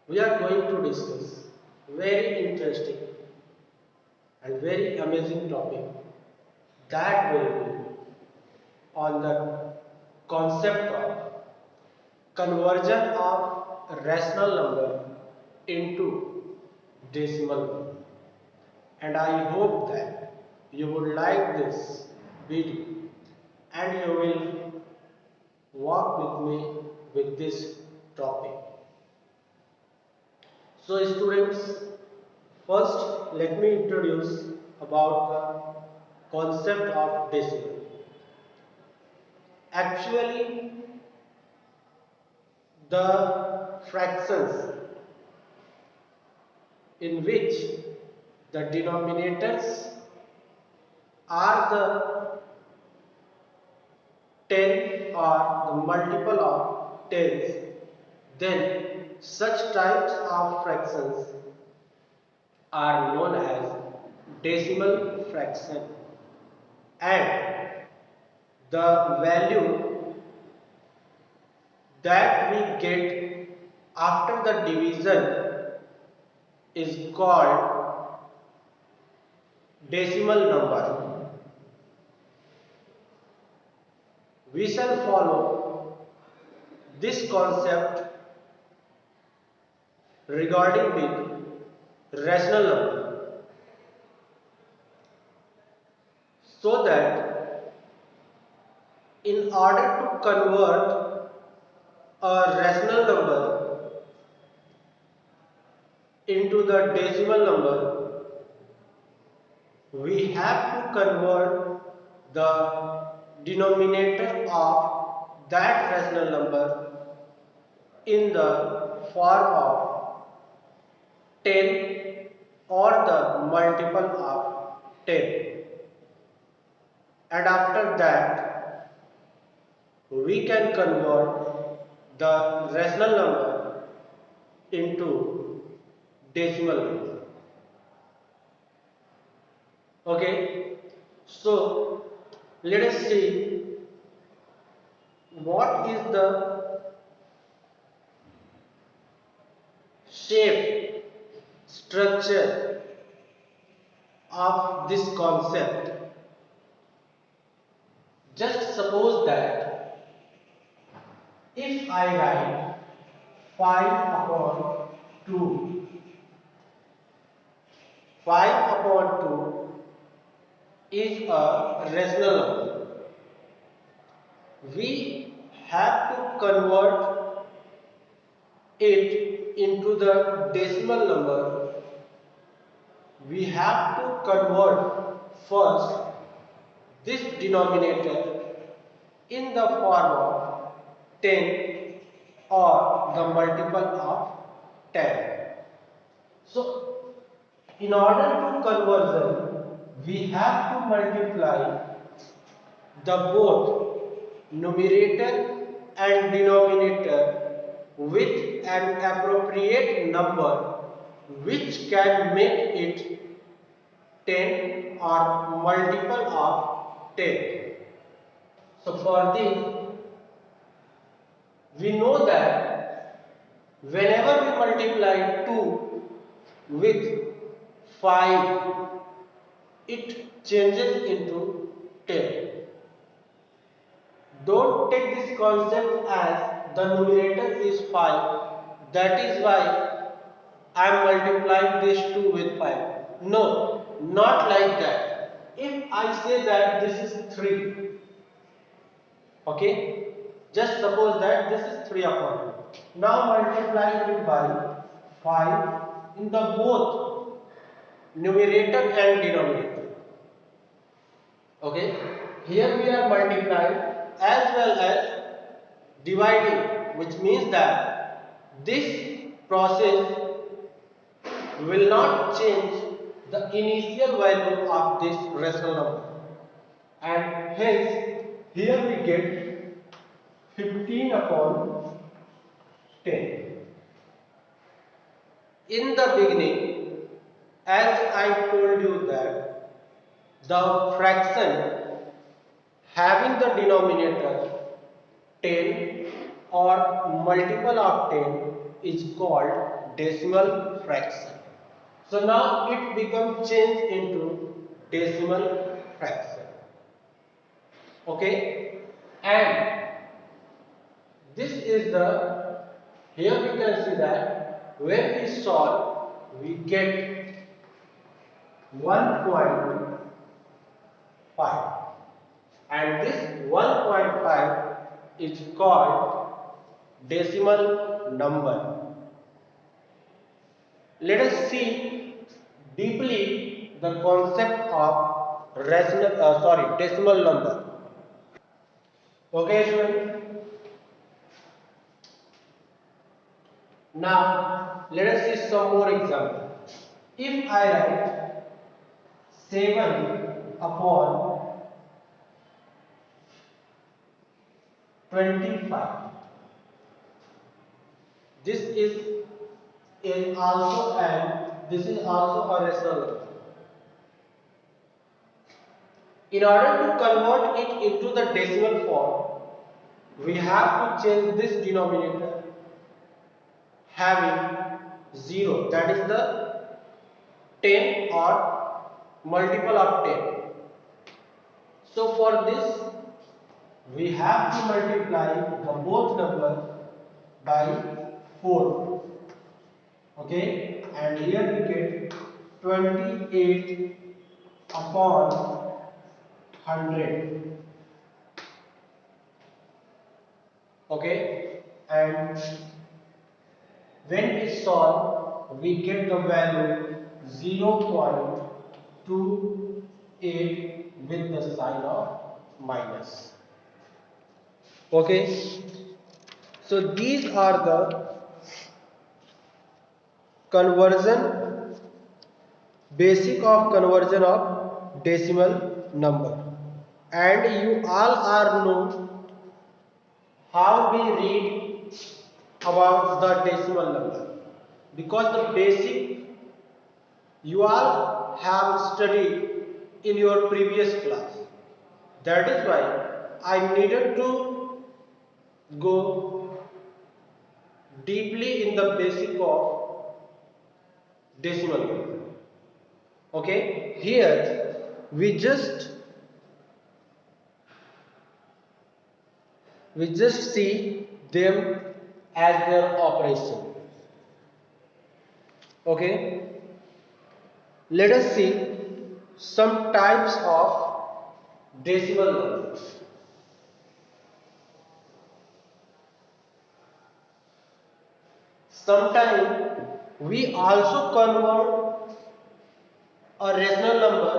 we are going to discuss very interesting and very amazing topic that will be on the concept of conversion of rational number into decimal number. And I hope that you would like this video and you will walk with me with this topic. So students, first let me introduce about the concept of decimal. Actually, the fractions in which the denominators are the 10 or the multiple of tens, then such types of fractions are known as decimal fraction, and the value that we get after the division is called decimal number. We shall follow this concept regarding with rational number, so that in order to convert a rational number into the decimal number, we have to convert the denominator of that rational number in the form of 10 or the multiple of 10, and after that we can convert the rational number into decimal number. Okay, so let us see what is the shape, structure of this concept. Just suppose that if I write 5 upon 2, 5 upon 2 is a rational number. We have to convert it into the decimal number. We have to convert first this denominator in the form of 10 or the multiple of 10. So, in order to conversion, we have to multiply the both numerator and denominator with an appropriate number which can make it 10 or multiple of 10. So for this, we know that whenever we multiply 2 with 5, it changes into 10. Don't take this concept as the numerator is 5. That is why I am multiplying this 2 with 5. No, not like that. If I say that this is 3, okay, just suppose that this is 3 upon 2. Now multiply it by 5 in the both numerator and denominator. Okay, here we are multiplying as well as dividing, which means that this process will not change the initial value of this rational number, and hence here we get 15 upon 10. In the beginning, as I told you that the fraction having the denominator 10 or multiple of 10 is called decimal fraction. So now it becomes changed into decimal fraction. Okay, and this is the, here we can see that when we solve we get 1.5, and this 1.5 is called decimal number. Let us see deeply the concept of decimal number. Okay, students. Now let us see some more example. If I write 7 upon 25, this is also, and this is also a rational number. In order to convert it into the decimal form, we have to change this denominator having 0, that is the 10 or multiple of 10. So for this we have to multiply the both numbers by 4. Okay, and here we get 28 upon 100. Okay, and when we solve we get the value 0.28 with the sign of minus. Okay, so these are the conversion, basic of conversion of decimal number, and you all are know how we read about the decimal number, because the basic you all have studied in your previous class. That is why I needed to go deeply in the basic of decimal number. Okay, here we just see them as their operation. Okay, let us see some types of decimal numbers. Sometimes we also convert a rational number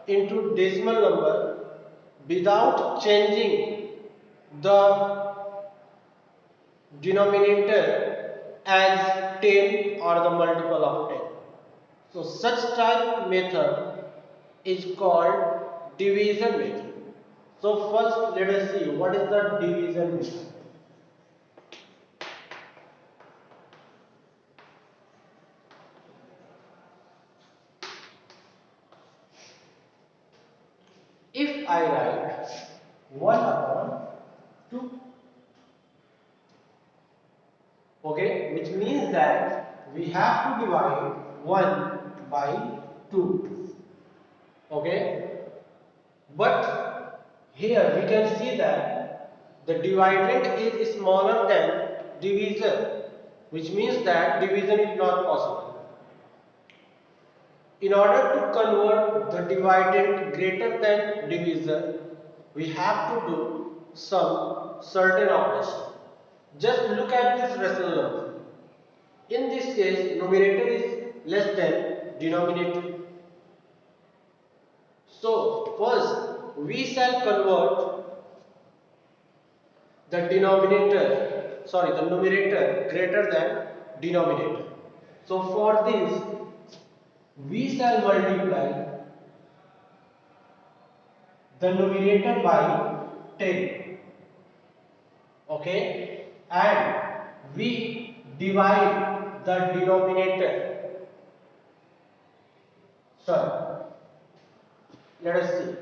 into decimal number without changing the denominator as 10 or the multiple of 10. So such type method is called division method. So first let us see what is the division method. If I write 1 upon 2, okay, which means that we have to divide 1 by 2, okay, but here we can see that the dividend is smaller than divisor, which means that division is not possible. In order to convert the dividend greater than divisor, we have to do some certain operation. Just look at this rational number. In this case, numerator is less than denominator. So, first we shall convert the the numerator greater than denominator. So, for this, we shall multiply the numerator by 10. Okay, and we divide the denominator. Sorry, let us see.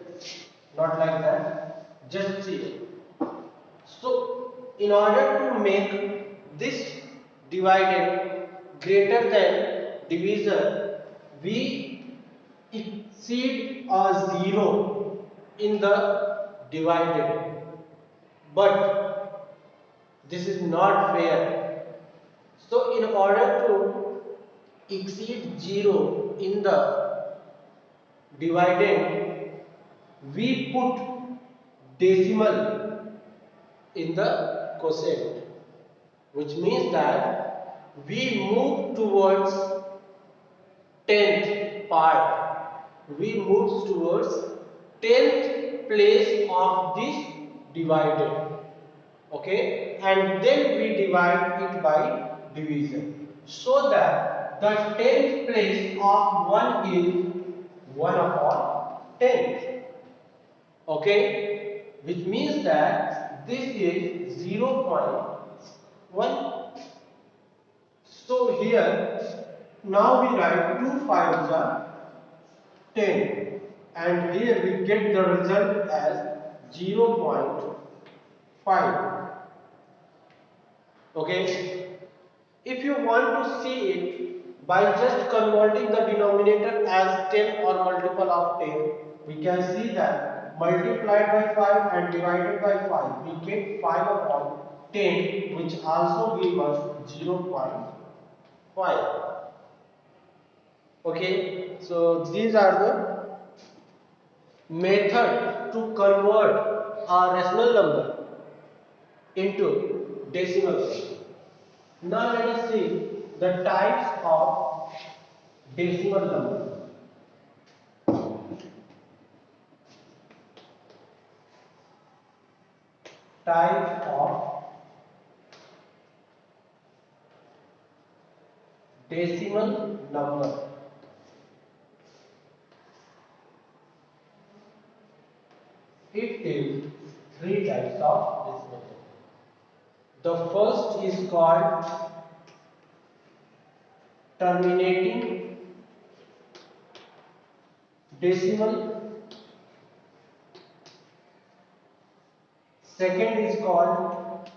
Not like that. Just see. So, in order to make this divided greater than divisor, we exceed a 0 in the divided. But this is not fair. So in order to exceed 0 in the dividend, we put decimal in the quotient, which means that we move towards 10th part. We move towards 10th place of this divided. Okay, and then we divide it by division, so that the 10th place of 1 is 1 upon 10. Okay, which means that this is 0.1. So here now we write 2 5s are 10, and here we get the result as 0.5. Okay, if you want to see it by just converting the denominator as 10 or multiple of 10, we can see that multiplied by 5 and divided by 5, we get 5 upon 10, which also gives us 0.5. Okay, so these are the method to convert a rational number into decimal number. Now let us see the types of decimal number. Types of decimal number. It is three types of decimal number. The first is called terminating decimal. Second is called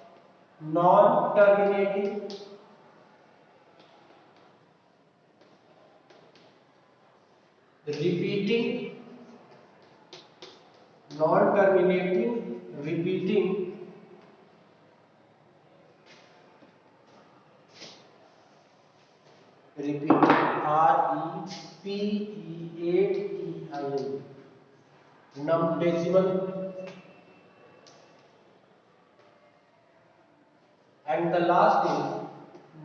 non-terminating. Repeating, non-terminating, repeating, REPEATIN, decimal. And the last is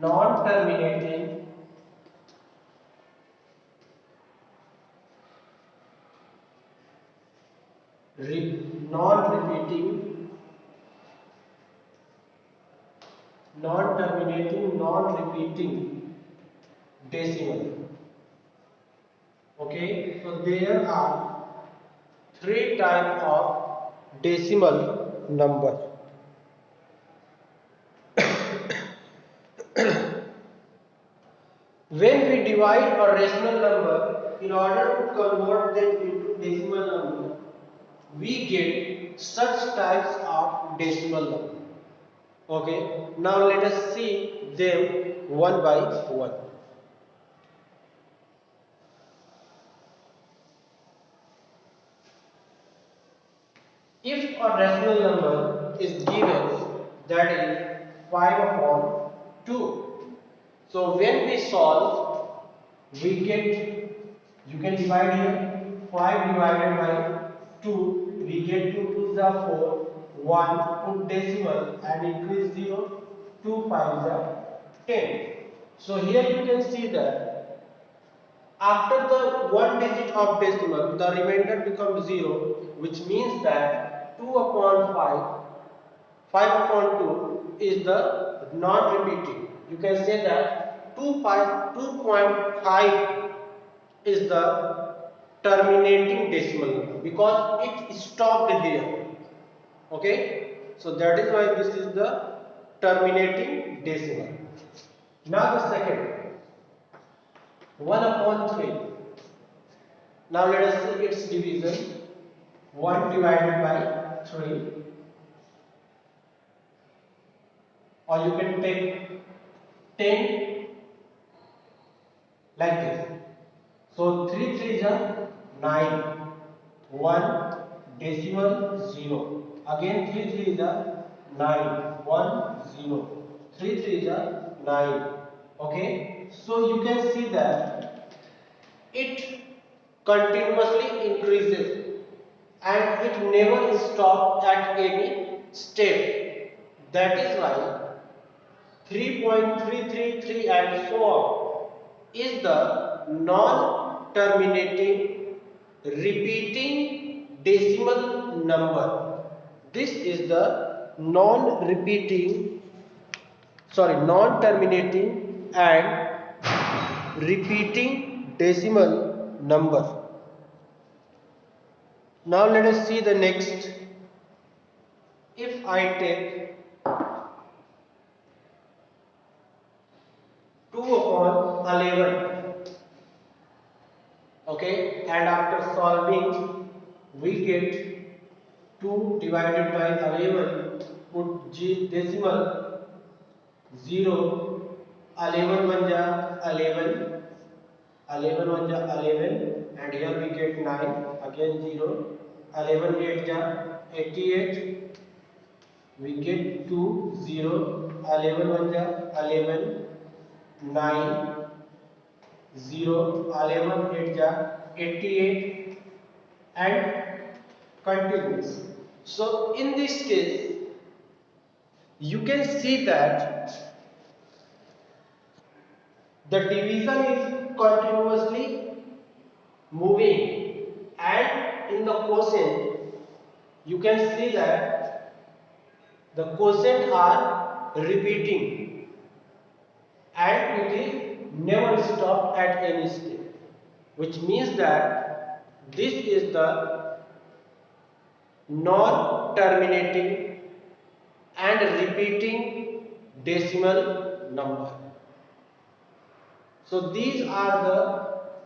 non-terminating, non-repeating, non-terminating, non-repeating decimal. Okay, so there are three types of decimal number. When we divide a rational number, in order to convert them into decimal number, we get such types of decimal number. Okay, now let us see them one by one. If a rational number is given, that is 5 upon 2. So when we solve, we get, you can divide here, 5 divided by 2, we get 2 2s are 4, 1, put decimal and increase 0, 2 5s are 10. So here you can see that after the one digit of decimal, the remainder becomes 0, which means that 2 upon 5, 5 upon 2 is the non-repeating. You can say that 2.5 is the terminating decimal number because it stopped here. Okay, so that is why this is the terminating decimal. Now the second, 1 upon 3. Now let us see its division. 1 divided by 3, or you can take 10 like this. So 3 3 is 9, 1 decimal 0. Again 3 3 is 9, 1 0. 3 3 is 9. Okay, so you can see that it continuously increases and it never stops at any step. That is why 3.333 and so on is the non-terminating repeating decimal number. This is the non-terminating and repeating decimal number. Now let us see the next. If I take 2 upon 11, okay, and after solving we get 2 divided by 11, put decimal 0, 11 1 ja 11, 11 1 ja 11, and here we get 9, again 0, 11 8 ja 88, we get 2 0, 11 1 ja 11, 9 0, 11 8 ja 88, and continues. So in this case you can see that the division is continuously moving, and in the quotient you can see that the quotient are repeating and it is never stopped at any step, which means that this is the non-terminating and repeating decimal number. So these are the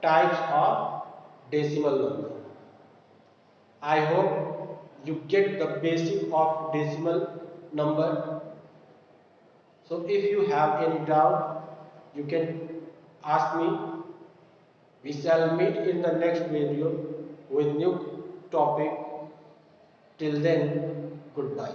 types of decimal number. I hope you get the basic of decimal number. So if you have any doubt, you can ask me. We shall meet in the next video with new topic. Till then, goodbye.